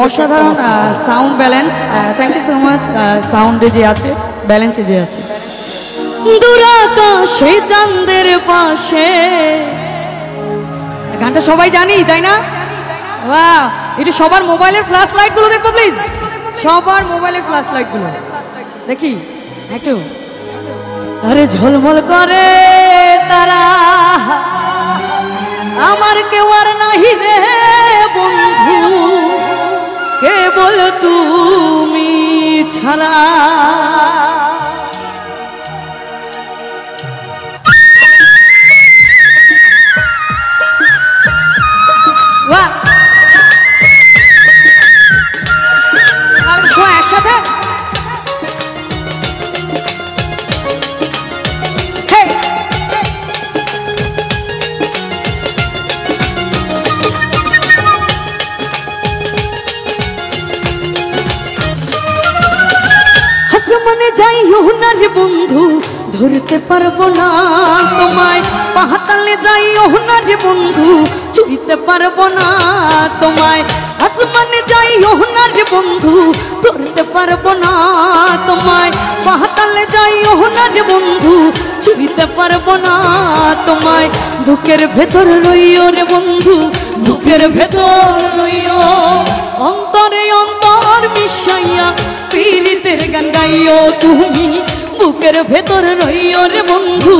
অসাধারণ sound balance. Thank you so much. সাউন্ডে যে আছে, ব্যালেন্সে যে আছে। দূরাকাশে চাঁদের পাশে, গানটা সবাই জানি তাই না? বাহ, একটু সবার মোবাইলের ফ্ল্যাশ লাইট গুলো দেখবো প্লিজ, সবার মোবাইলের ফ্ল্যাশ লাইট গুলো দেখি একটু। আরে ঝলমল করে তারা, আমার কেউ আর নাহি রে বন্ধু, কেবল তুমি ছাড়া। একসাথে আসমানে যাইও না রে বন্ধু, ধরতে পারবো না তোমায়। পাহাতালে যাইও না রে বন্ধু, ছুঁইতে পারবো না তোমায়। আসমানে যাইও না রে বন্ধু, ধরতে পারবো না তোমায়। পাহাতালে যাইও না রে বন্ধু, ছুঁইতে পারবো না তোমায়। বুকের ভেতর রইও রে বন্ধু, বুকের ভেতর রইও। অন্তরে অন্তর মিশাইয়া পীড়িতের গান গাইও তুমি। বুকের ভেতর রইও রে বন্ধু,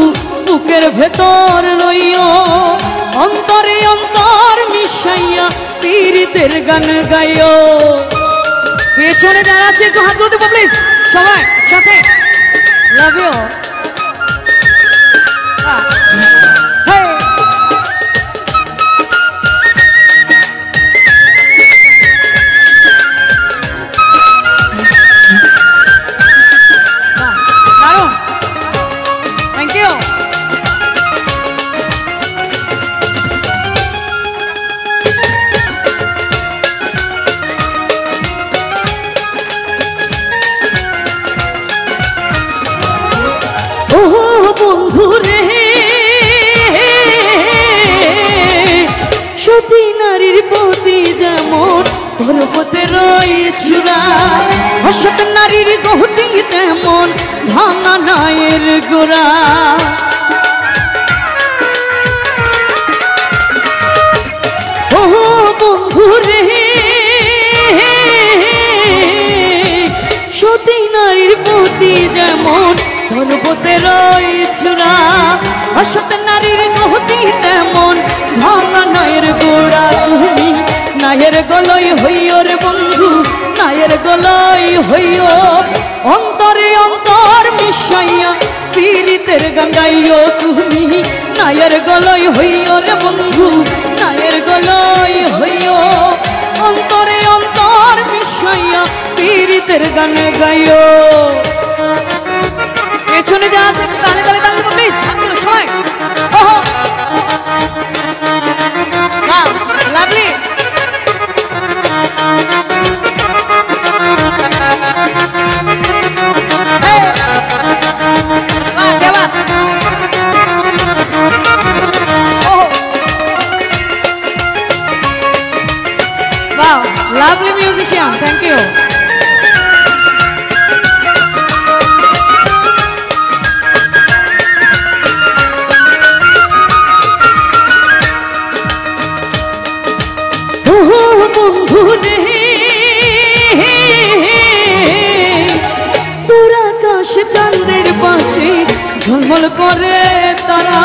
বুকের ভেতর রইও। অন্তরে অন্তর মিশাইয়া পীড়িতের গান গাইও। পেছনে যারা আছে একটু হাত তুলতে প্লিজ, সবাই সাথে। Love you. বন্ধু রে, সতী নারীর প্রতি যেমন পর্বতে রয়েছুরা, অসৎ নারীর গতি তেমন ভাঙা নায়ের গোড়া। ও বন্ধু রে, সতী নারীর প্রতি যেমন পর্বতে রয়েছুরা, অসৎ নারীর গতি তেমন ভাঙা নায়ের গোড়া। তুমি নায়ের গলই হইও রে বন্ধু, নায়ের গলই হইও। অন্তরে অন্তর মিশাইয়া পীড়িতের গান গাইও তুমি। নায়ের গলই হইও রে বন্ধু, নায়ের গলই হইও। অন্তরে অন্তর মিশাইয়া পীড়িতের গান গাইও। পেছনে যা আছে তালে তালে তালে প্লিজ সবাই। ওহো lovely. Wow, lovely musician, thank you. বন্ধু রে, দূরাকাশ চাঁদের পাশে ঝলমল করে তারা,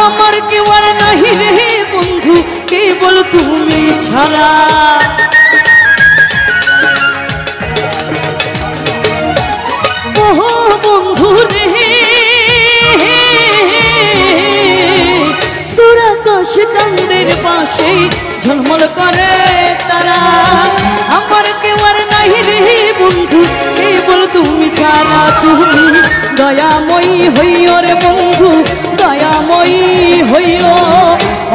আমার কেউ আর নাহি রে বন্ধু, কেবল তুমি ছাড়া। ও বন্ধু রে, দূরাকাশ চাঁদের পাশে ঝলমল করে তারা, আমার কেউ আর নাহি রে বন্ধু, কেবল তুমি ছাড়া। তুমি দয়াময়ী হইও রে বন্ধু, দয়াময়ী হইও।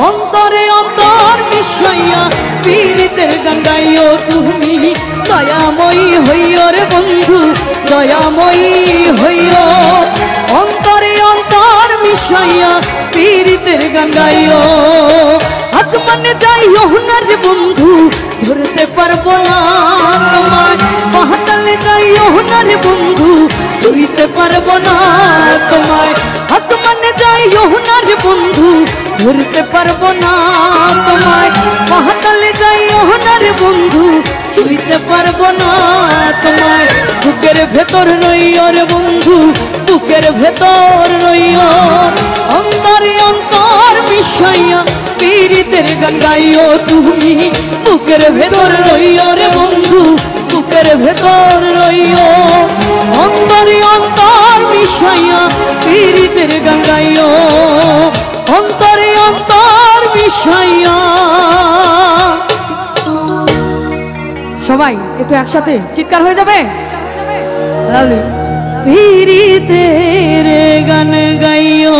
অন্তরে অন্তর মিশাইয়া পীড়িতের গান গাইও তুমি। দয়াময়ী হইও রে বন্ধু, দয়াময়ী হইও। অন্তরে অন্তর মিশাইয়া পীড়িতের গান গাইও। আসমানে যাইও না রে বন্ধু ধরতে পারবো না তোমায়, পাতালে যাইও না রে বন্ধু ছুঁইতে পারবো না তোমায়, আসমানে যাইও না রে বন্ধু ধরতে পারবো না তোমায়, পাতালে যাইও না রে বন্ধু ছুঁইতে পারবো না তোমায়। বুকের ভেতর রইও রে বন্ধু, বুকের ভেতর রইও, অন্তরে অন্তর মিশাইয়া পীরিতের গান গাইও তুমি। বুকের ভেতর রইও রে বন্ধু, বুকের ভেতর রইও, অন্তরে অন্তর মিশাইয়া পীরিতের গান গাইও, অন্তরে অন্তর মিশাইয়া। সবাই একটু একসাথে চিৎকার হয়ে যাবে। পীরিতের গান গাইও।